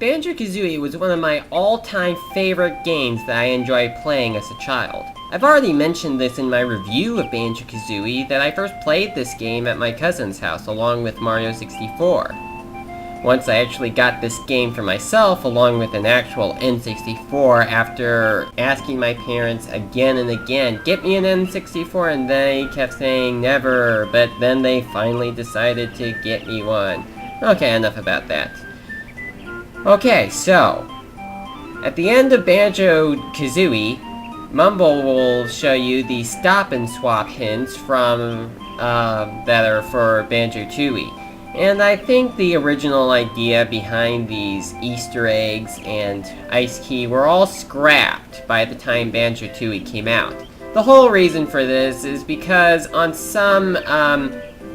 Banjo-Kazooie was one of my all-time favorite games that I enjoyed playing as a child. I've already mentioned this in my review of Banjo-Kazooie that I first played this game at my cousin's house along with Mario 64. Once I actually got this game for myself along with an actual N64 after asking my parents again and again, get me an N64, and they kept saying never, but then they finally decided to get me one. Okay, enough about that. Okay, so, at the end of Banjo-Kazooie, Mumble will show you the stop and swap hints from, that are for Banjo-Tooie. And I think the original idea behind these Easter eggs and Ice Key were all scrapped by the time Banjo-Tooie came out. The whole reason for this is because on some,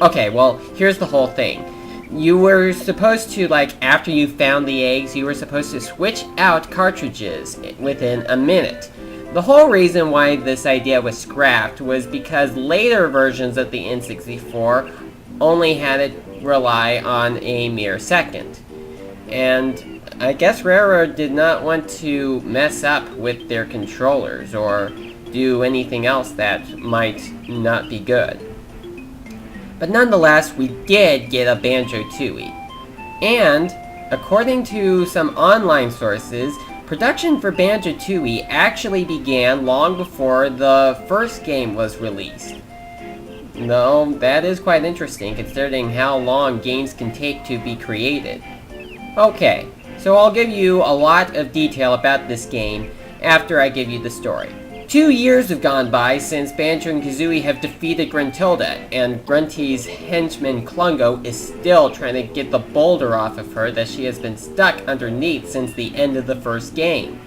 okay, well, here's the whole thing. You were supposed to, after you found the eggs, you were supposed to switch out cartridges within a minute. The whole reason why this idea was scrapped was because later versions of the N64 only had it rely on a mere second. And I guess Railroad did not want to mess up with their controllers or do anything else that might not be good. But nonetheless, we did get a Banjo-Tooie. And, according to some online sources, production for Banjo-Tooie actually began long before the first game was released. No, that is quite interesting, considering how long games can take to be created. Okay, so I'll give you a lot of detail about this game after I give you the story. 2 years have gone by since Banjo and Kazooie have defeated Gruntilda, and Grunty's henchman Klungo is still trying to get the boulder off of her that she has been stuck underneath since the end of the first game.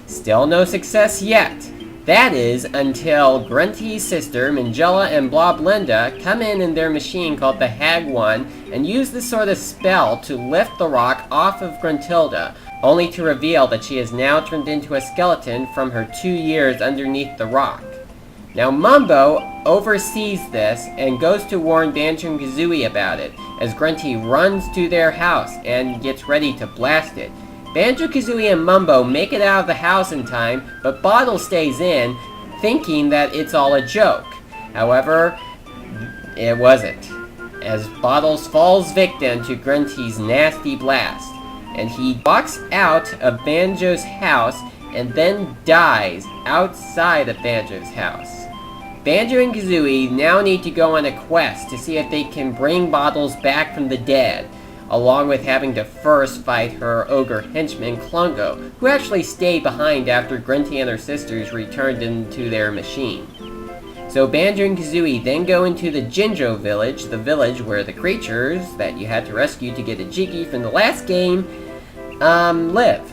Still no success yet. That is, until Grunty's sister, Mingella and Bloblinda, come in their machine called the Hag One and use this sort of spell to lift the rock off of Gruntilda, only to reveal that she has now turned into a skeleton from her 2 years underneath the rock. Now Mumbo oversees this and goes to warn Banjo and Kazooie about it, as Grunty runs to their house and gets ready to blast it. Banjo-Kazooie and Mumbo make it out of the house in time, but Bottle stays in, thinking that it's all a joke. However, it wasn't, as Bottles falls victim to Grunty's nasty blast, and he walks out of Banjo's house and then dies outside of Banjo's house. Banjo and Kazooie now need to go on a quest to see if they can bring Bottles back from the dead, along with having to first fight her ogre henchman Klungo, who actually stayed behind after Grunty and her sisters returned into their machine. So Banjo and Kazooie then go into the Jinjo village, the village where the creatures that you had to rescue to get a Jiggy from the last game, live.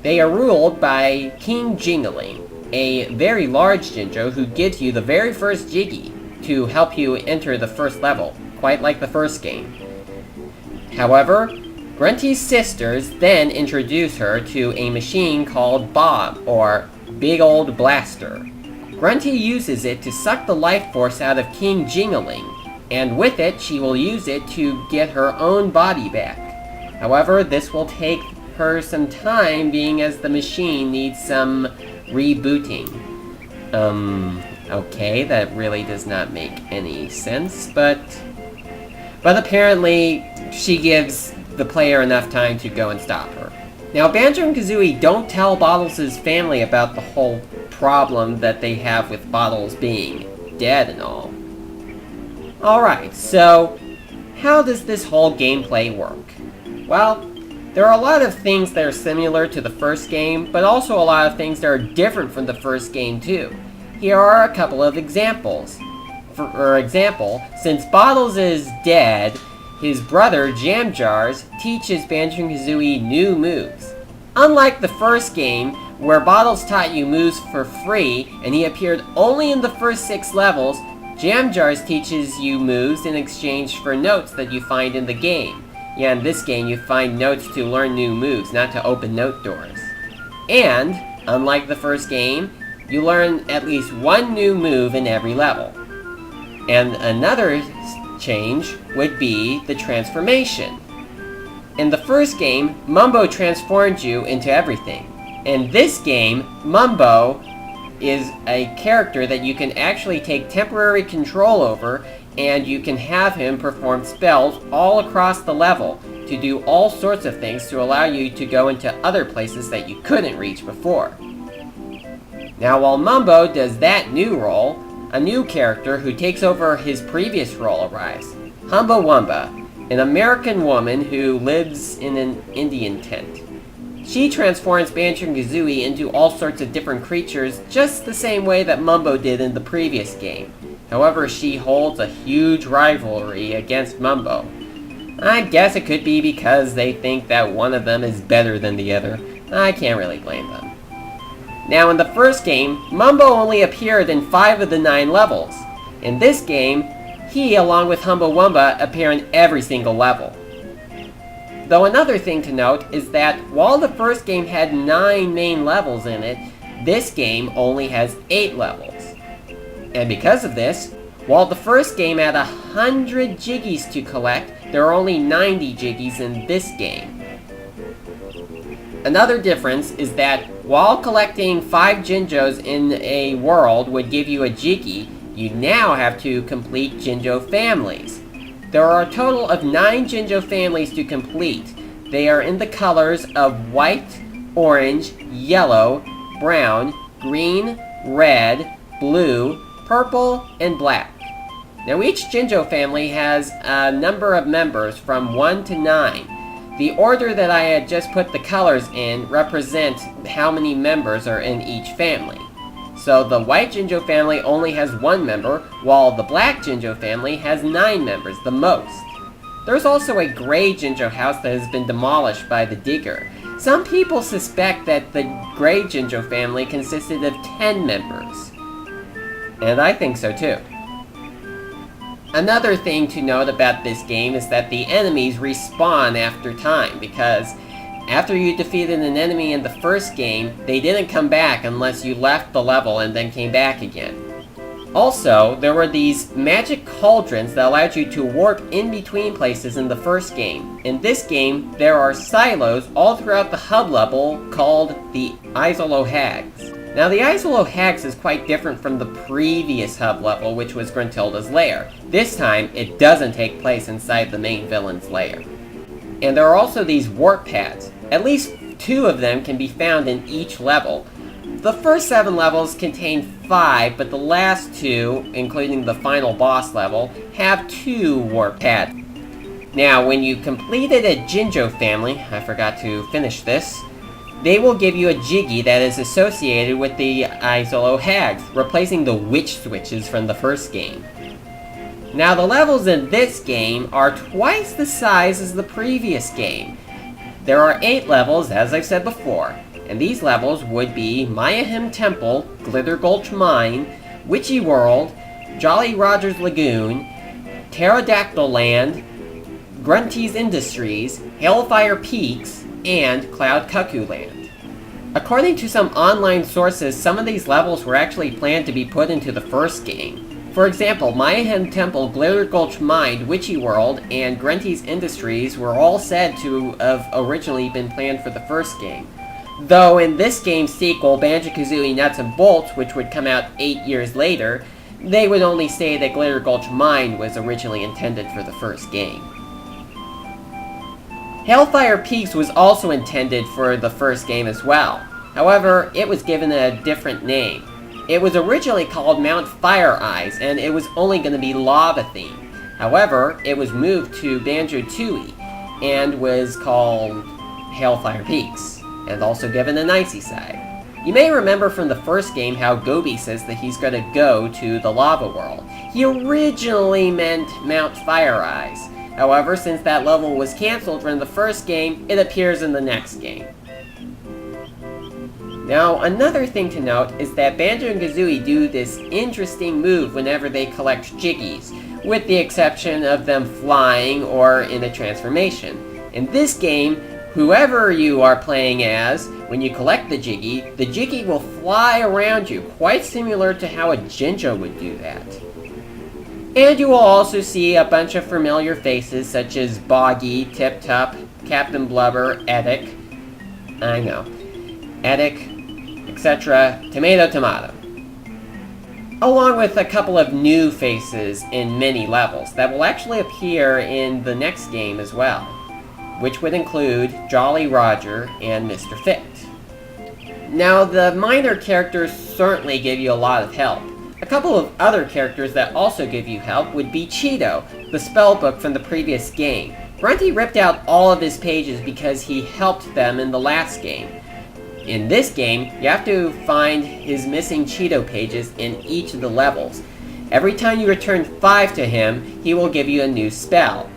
They are ruled by King Jingling, a very large Jinjo who gives you the very first Jiggy to help you enter the first level, quite like the first game. However, Grunty's sisters then introduce her to a machine called Bomb, or Big Old Blaster. Grunty uses it to suck the life force out of King Jingling, and with it, she will use it to get her own body back. However, this will take her some time, being as the machine needs some rebooting. Okay, that really does not make any sense, but apparently, she gives the player enough time to go and stop her. Now, Banjo and Kazooie don't tell Bottles' family about the whole problem that they have with Bottles being dead and all. Alright, so how does this whole gameplay work? Well, there are a lot of things that are similar to the first game, but also a lot of things that are different from the first game too. Here are a couple of examples. For example, since Bottles is dead, his brother, Jam Jars, teaches Banjo and Kazooie new moves. Unlike the first game, where Bottles taught you moves for free, and he appeared only in the first 6 levels, Jam Jars teaches you moves in exchange for notes that you find in the game. Yeah, in this game you find notes to learn new moves, not to open note doors. And, unlike the first game, you learn at least one new move in every level. And another change would be the transformation. In the first game, Mumbo transformed you into everything. In this game, Mumbo is a character that you can actually take temporary control over, and you can have him perform spells all across the level to do all sorts of things to allow you to go into other places that you couldn't reach before. Now, while Mumbo does that new role, a new character who takes over his previous role arrives. Humbawamba, an American woman who lives in an Indian tent. She transforms Banjo-Kazooie into all sorts of different creatures just the same way that Mumbo did in the previous game. However, she holds a huge rivalry against Mumbo. I guess it could be because they think that one of them is better than the other. I can't really blame them. Now, in the first game, Mumbo only appeared in 5 of the 9 levels. In this game, he, along with Humbawamba, appear in every single level. Though another thing to note is that while the first game had 9 main levels in it, this game only has 8 levels. And because of this, while the first game had 100 Jiggies to collect, there are only 90 Jiggies in this game. Another difference is that while collecting 5 Jinjos in a world would give you a Jiggy, you now have to complete Jinjo families. There are a total of 9 Jinjo families to complete. They are in the colors of white, orange, yellow, brown, green, red, blue, purple, and black. Now each Jinjo family has a number of members from 1 to 9. The order that I had just put the colors in represents how many members are in each family. So the white Jinjo family only has 1 member, while the black Jinjo family has 9 members, the most. There's also a gray Jinjo house that has been demolished by the digger. Some people suspect that the gray Jinjo family consisted of 10 members. And I think so too. Another thing to note about this game is that the enemies respawn after time, because after you defeated an enemy in the first game, they didn't come back unless you left the level and then came back again. Also, there were these magic cauldrons that allowed you to warp in between places in the first game. In this game, there are silos all throughout the hub level called the Isolo Hags. Now, the Isolo Hags is quite different from the previous hub level, which was Gruntilda's lair. This time, it doesn't take place inside the main villain's lair. And there are also these warp pads. At least 2 of them can be found in each level. The first 7 levels contain 5, but the last 2, including the final boss level, have 2 warp pads. Now, when you completed a Jinjo family, I forgot to finish this, they will give you a Jiggy that is associated with the Isolo Hags, replacing the witch switches from the first game. Now, the levels in this game are twice the size as the previous game. There are 8 levels, as I've said before, and these levels would be Mayhem Temple, Glitter Gulch Mine, Witchy World, Jolly Roger's Lagoon, Pterodactyl Land, Grunty's Industries, Hellfire Peaks, and Cloud Cuckoo Land. According to some online sources, some of these levels were actually planned to be put into the first game. For example, Mayhem Temple, Glitter Gulch Mine, Witchy World, and Grunty's Industries were all said to have originally been planned for the first game. Though in this game's sequel, Banjo-Kazooie Nuts and Bolts, which would come out 8 years later, they would only say that Glitter Gulch Mine was originally intended for the first game. Hellfire Peaks was also intended for the first game as well. However, it was given a different name. It was originally called Mount Fire Eyes, and it was only going to be lava themed. However, it was moved to Banjo-Tooie, and was called Hellfire Peaks, and also given an icy side. You may remember from the first game how Gobi says that he's going to go to the lava world. He originally meant Mount Fire Eyes. However, since that level was cancelled from the first game, it appears in the next game. Now, another thing to note is that Banjo and Kazooie do this interesting move whenever they collect Jiggies, with the exception of them flying or in a transformation. In this game, whoever you are playing as, when you collect the Jiggy will fly around you, quite similar to how a Jinjo would do that. And you will also see a bunch of familiar faces such as Boggy, Tip Top, Captain Blubber, Edic, I know, Edic, etc., Tomato, along with a couple of new faces in many levels that will actually appear in the next game as well, which would include Jolly Roger and Mr. Fit. Now, the minor characters certainly give you a lot of help. A couple of other characters that also give you help would be Cheeto, the spellbook from the previous game. Grunty ripped out all of his pages because he helped them in the last game. In this game, you have to find his missing Cheeto pages in each of the levels. Every time you return 5 to him, he will give you a new spell.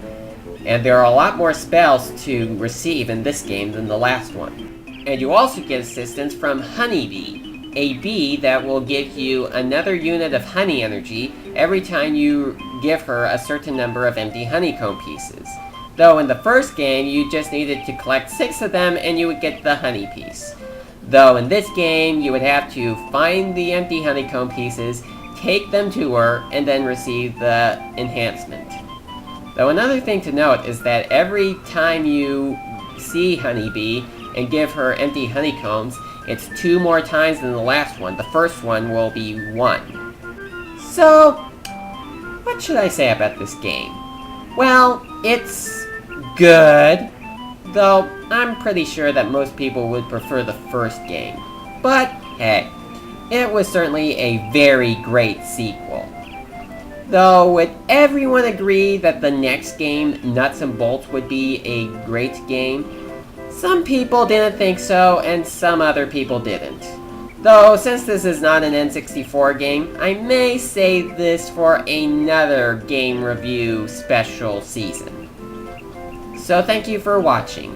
And there are a lot more spells to receive in this game than the last one. And you also get assistance from Honeybee, a bee that will give you another unit of honey energy every time you give her a certain number of empty honeycomb pieces. Though in the first game, you just needed to collect 6 of them and you would get the honey piece. Though in this game, you would have to find the empty honeycomb pieces, take them to her, and then receive the enhancement. Though another thing to note is that every time you see Honeybee and give her empty honeycombs, it's 2 more times than the last one. The first one will be 1. So, what should I say about this game? Well, it's good, though I'm pretty sure that most people would prefer the first game. But, hey, it was certainly a very great sequel. Though, would everyone agree that the next game, Nuts and Bolts, would be a great game? Some people didn't think so, and some other people didn't. Though, since this is not an N64 game, I may save this for another game review special season. So thank you for watching.